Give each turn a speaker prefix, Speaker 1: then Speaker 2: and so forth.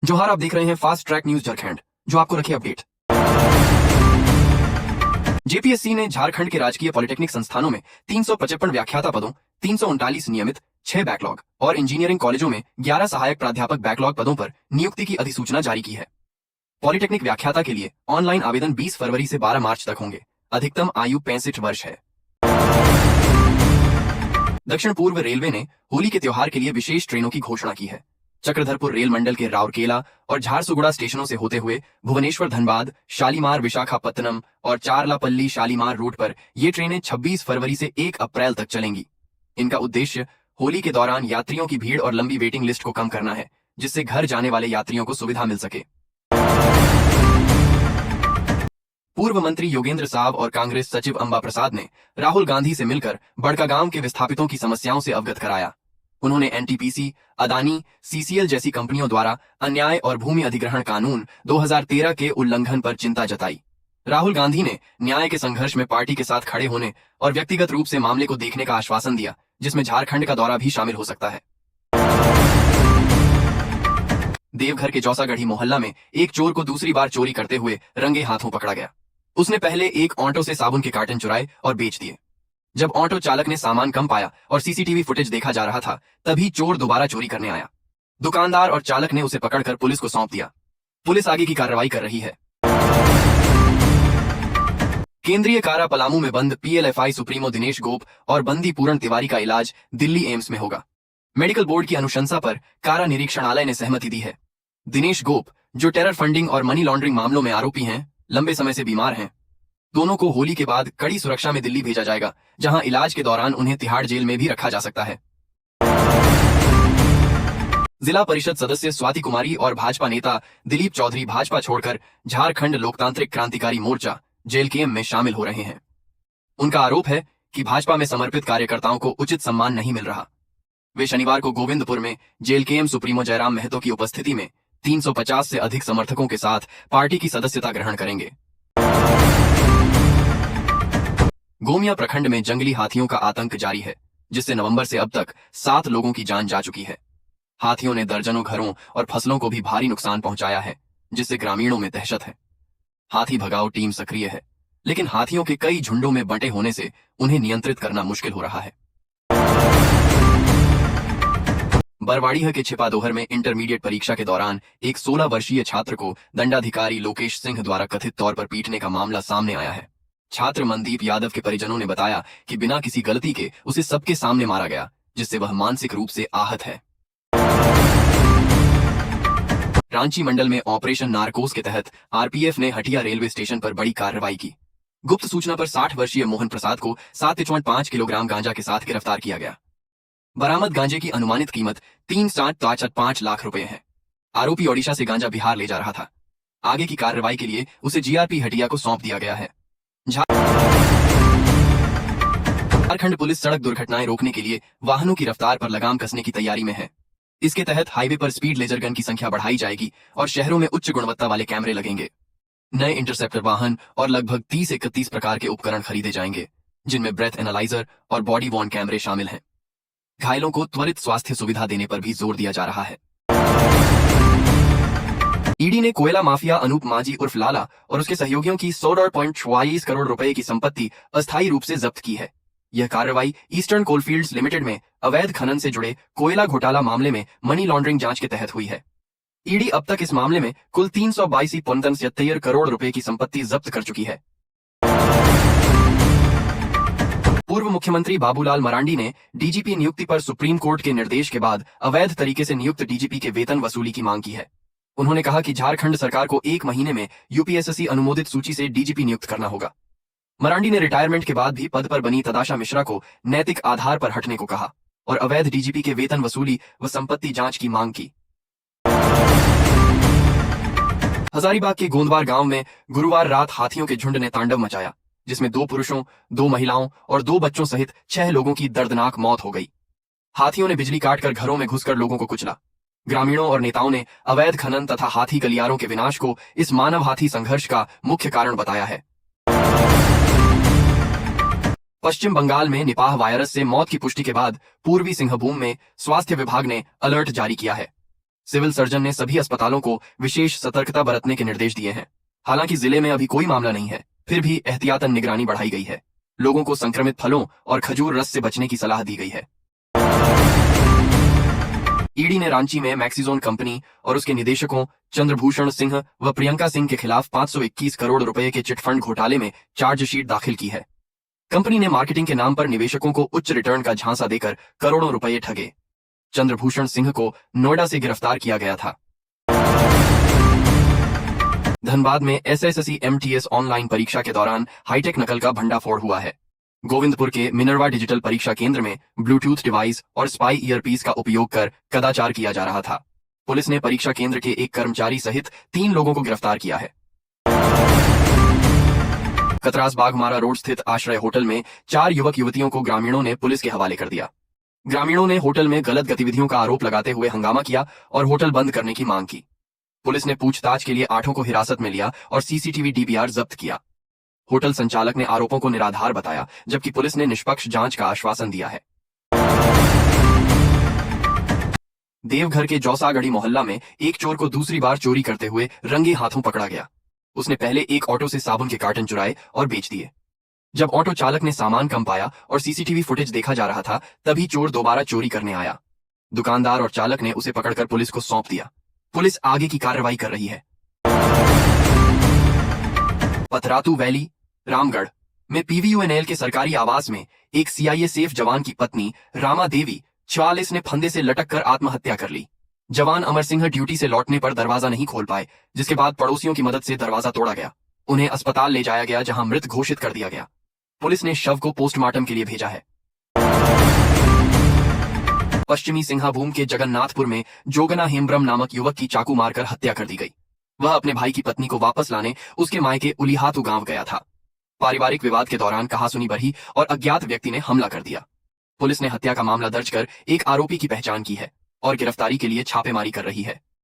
Speaker 1: जोहार, आप देख रहे हैं फास्ट ट्रैक न्यूज झारखंड, जो आपको रखे अपडेट। जेपीएससी ने झारखंड के राजकीय पॉलिटेक्निक संस्थानों में 355 व्याख्याता पदों, 339 नियमित, 6 बैकलॉग और इंजीनियरिंग कॉलेजों में 11 सहायक प्राध्यापक बैकलॉग पदों पर नियुक्ति की अधिसूचना जारी की है। पॉलिटेक्निक व्याख्याता के लिए ऑनलाइन आवेदन 20 फरवरी से 12 मार्च तक होंगे। अधिकतम आयु 65 वर्ष है। दक्षिण पूर्व रेलवे ने होली के त्योहार के लिए विशेष ट्रेनों की घोषणा की है। चक्रधरपुर रेल मंडल के राउरकेला और झारसुगुड़ा स्टेशनों से होते हुए भुवनेश्वर धनबाद, शालीमार विशाखापत्तनम और चारलापल्ली शालीमार रूट पर ये ट्रेनें 26 फरवरी से 1 अप्रैल तक चलेंगी। इनका उद्देश्य होली के दौरान यात्रियों की भीड़ और लंबी वेटिंग लिस्ट को कम करना है, जिससे घर जाने वाले यात्रियों को सुविधा मिल सके। पूर्व मंत्री योगेंद्र साव और कांग्रेस सचिव अंबा प्रसाद ने राहुल गांधी से मिलकर बड़कागांव के विस्थापितों की समस्याओं से अवगत कराया। उन्होंने एनटीपीसी, अदानी, सीसीएल जैसी कंपनियों द्वारा अन्याय और भूमि अधिग्रहण कानून 2013 के उल्लंघन पर चिंता जताई। राहुल गांधी ने न्याय के संघर्ष में पार्टी के साथ खड़े होने और व्यक्तिगत रूप से मामले को देखने का आश्वासन दिया, जिसमें झारखंड का दौरा भी शामिल हो सकता है। देवघर के जौसागढ़ी मोहल्ला में एक चोर को दूसरी बार चोरी करते हुए रंगे हाथों पकड़ा गया। उसने पहले एक ऑटो से साबुन के कार्टन चुराए और बेच दिए। जब ऑटो चालक ने सामान कम पाया और सीसीटीवी फुटेज देखा जा रहा था, तभी चोर दोबारा चोरी करने आया। दुकानदार और चालक ने उसे पकड़कर पुलिस को सौंप दिया। पुलिस आगे की कार्रवाई कर रही है। केंद्रीय कारा पलामू में बंद पीएलएफआई सुप्रीमो दिनेश गोप और बंदी पूरण तिवारी का इलाज दिल्ली एम्स में होगा। मेडिकल बोर्ड की अनुशंसा पर कारा निरीक्षणालय ने सहमति दी है। दिनेश गोप, जो टेरर फंडिंग और मनी लॉन्ड्रिंग मामलों में आरोपी हैं, लंबे समय से बीमार हैं। दोनों को होली के बाद कड़ी सुरक्षा में दिल्ली भेजा जाएगा, जहां इलाज के दौरान उन्हें तिहाड़ जेल में भी रखा जा सकता है। जिला परिषद सदस्य स्वाति कुमारी और भाजपा नेता दिलीप चौधरी भाजपा छोड़कर झारखंड लोकतांत्रिक क्रांतिकारी मोर्चा जेलकेएम में शामिल हो रहे हैं। उनका आरोप है कि भाजपा में समर्पित कार्यकर्ताओं को उचित सम्मान नहीं मिल रहा। वे शनिवार को गोविंदपुर में जेलकेएम सुप्रीमो जयराम महतो की उपस्थिति में 350 से अधिक समर्थकों के साथ पार्टी की सदस्यता ग्रहण करेंगे। गोमिया प्रखंड में जंगली हाथियों का आतंक जारी है, जिससे नवंबर से अब तक 7 लोगों की जान जा चुकी है। हाथियों ने दर्जनों घरों और फसलों को भी भारी नुकसान पहुंचाया है, जिससे ग्रामीणों में दहशत है। हाथी भगाओ टीम सक्रिय है, लेकिन हाथियों के कई झुंडों में बंटे होने से उन्हें नियंत्रित करना मुश्किल हो रहा है। बरवाडीह के छिपादोहर में इंटरमीडिएट परीक्षा के दौरान एक 16 वर्षीय छात्र को दंडाधिकारी लोकेश सिंह द्वारा कथित तौर पर पीटने का मामला सामने आया है। छात्र मनदीप यादव के परिजनों ने बताया कि बिना किसी गलती के उसे सबके सामने मारा गया, जिससे वह मानसिक रूप से आहत है। रांची मंडल में ऑपरेशन नारकोस के तहत आरपीएफ ने हटिया रेलवे स्टेशन पर बड़ी कार्रवाई की। गुप्त सूचना पर 60 वर्षीय मोहन प्रसाद को 7.5 किलोग्राम गांजा के साथ गिरफ्तार किया गया। बरामद गांजे की अनुमानित कीमत 3.5 लाख रुपए है। आरोपी ओडिशा से गांजा बिहार ले जा रहा था। आगे की कार्रवाई के लिए उसे जीआरपी हटिया को सौंप दिया गया है। झारखंड पुलिस सड़क दुर्घटनाएं रोकने के लिए वाहनों की रफ्तार पर लगाम कसने की तैयारी में है। इसके तहत हाईवे पर स्पीड लेजर गन की संख्या बढ़ाई जाएगी और शहरों में उच्च गुणवत्ता वाले कैमरे लगेंगे। नए इंटरसेप्टर वाहन और लगभग 30-31 प्रकार के उपकरण खरीदे जाएंगे, जिनमें ब्रेथ एनालाइजर और बॉडी वॉर्न कैमरे शामिल हैं। घायलों को त्वरित स्वास्थ्य सुविधा देने पर भी जोर दिया जा रहा है। ईडी ने कोयला माफिया अनूप मांझी उर्फ लाला और उसके सहयोगियों की 100.44 करोड़ रुपए की संपत्ति अस्थायी रूप से जब्त की है। यह कार्रवाई ईस्टर्न कोलफील्ड्स लिमिटेड में अवैध खनन से जुड़े कोयला घोटाला मामले में मनी लॉन्ड्रिंग जांच के तहत हुई है। ईडी अब तक इस मामले में कुल 322.73 करोड़ रुपए की संपत्ति जब्त कर चुकी है। पूर्व मुख्यमंत्री बाबूलाल मरांडी ने डीजीपी नियुक्ति पर सुप्रीम कोर्ट के निर्देश के बाद अवैध तरीके से नियुक्त डीजीपी के वेतन वसूली की मांग की है। उन्होंने कहा कि झारखंड सरकार को 1 महीने में यूपीएससी अनुमोदित सूची से डीजीपी नियुक्त करना होगा। मरांडी ने रिटायरमेंट के बाद भी पद पर बनी तदाशा मिश्रा को नैतिक आधार पर हटने को कहा और अवैध डीजीपी के वेतन वसूली व संपत्ति जांच की मांग की। हजारीबाग के गोंदवार गांव में गुरुवार रात हाथियों के झुंड ने तांडव मचाया, जिसमें 2 पुरुषों, 2 महिलाओं और 2 बच्चों सहित 6 लोगों की दर्दनाक मौत हो गई। हाथियों ने बिजली काटकर घरों में घुसकर लोगों को कुचला। ग्रामीणों और नेताओं ने अवैध खनन तथा हाथी गलियारों के विनाश को इस मानव हाथी संघर्ष का मुख्य कारण बताया है। पश्चिम बंगाल में निपाह वायरस से मौत की पुष्टि के बाद पूर्वी सिंहभूम में स्वास्थ्य विभाग ने अलर्ट जारी किया है। सिविल सर्जन ने सभी अस्पतालों को विशेष सतर्कता बरतने के निर्देश दिए हैं। हालांकि जिले में अभी कोई मामला नहीं है, फिर भी एहतियातन निगरानी बढ़ाई गई है। लोगों को संक्रमित फलों और खजूर रस से बचने की सलाह दी गई है। ईडी ने रांची में मैक्सिजोन कंपनी और उसके निदेशकों चंद्रभूषण सिंह व प्रियंका सिंह के खिलाफ 521 करोड़ रुपए के चिटफंड घोटाले में चार्जशीट दाखिल की है। कंपनी ने मार्केटिंग के नाम पर निवेशकों को उच्च रिटर्न का झांसा देकर करोड़ों रुपए ठगे। चंद्रभूषण सिंह को नोएडा से गिरफ्तार किया गया था। धनबाद में एसएससी एमटीएस ऑनलाइन परीक्षा के दौरान हाईटेक नकल का भंडाफोड़ हुआ है। गोविंदपुर के मिनर्वा डिजिटल परीक्षा केंद्र में ब्लूटूथ डिवाइस और स्पाई ईयरपीस का उपयोग कर कदाचार किया जा रहा था। पुलिस ने परीक्षा केंद्र के एक कर्मचारी सहित 3 लोगों को गिरफ्तार किया है। कतरास बागमारा रोड स्थित आश्रय होटल में 4 युवक युवतियों को ग्रामीणों ने पुलिस के हवाले कर दिया। ग्रामीणों ने होटल में गलत गतिविधियों का आरोप लगाते हुए हंगामा किया और होटल बंद करने की मांग की। पुलिस ने पूछताछ के लिए 8 को हिरासत में लिया और सीसीटीवी डीवीआर जब्त किया। होटल संचालक ने आरोपों को निराधार बताया, जबकि पुलिस ने निष्पक्ष जांच का आश्वासन दिया है। देवघर के जौसागढ़ी मोहल्ला में एक चोर को दूसरी बार चोरी करते हुए रंगे हाथों पकड़ा गया। उसने पहले एक ऑटो से साबुन के कार्टन चुराए और बेच दिए। जब ऑटो चालक ने सामान कम पाया और सीसीटीवी फुटेज देखा जा रहा था, तभी चोर दोबारा चोरी करने आया। दुकानदार और चालक ने उसे पकड़कर पुलिस को सौंप दिया। पुलिस आगे की कार्रवाई कर रही है। पथरातू वैली रामगढ़ में पीवीयूएनएल के सरकारी आवास में एक सीआईएसएफ जवान की पत्नी रामा देवी 44 ने फंदे से लटक कर आत्महत्या कर ली। जवान अमर सिंह ड्यूटी से लौटने पर दरवाजा नहीं खोल पाए, जिसके बाद पड़ोसियों की मदद से दरवाजा तोड़ा गया। उन्हें अस्पताल ले जाया गया, जहां मृत घोषित कर दिया गया। पुलिस ने शव को पोस्टमार्टम के लिए भेजा है। पश्चिमी सिंहाभूम के जगन्नाथपुर में जोगना हेम्ब्रम नामक युवक की चाकू मारकर हत्या कर दी गई। वह अपने भाई की पत्नी को वापस लाने उसके मायके उलीहातू गांव गया था। पारिवारिक विवाद के दौरान कहासुनी बढ़ी और अज्ञात व्यक्ति ने हमला कर दिया। पुलिस ने हत्या का मामला दर्ज कर एक आरोपी की पहचान की है और गिरफ्तारी के लिए छापेमारी कर रही है।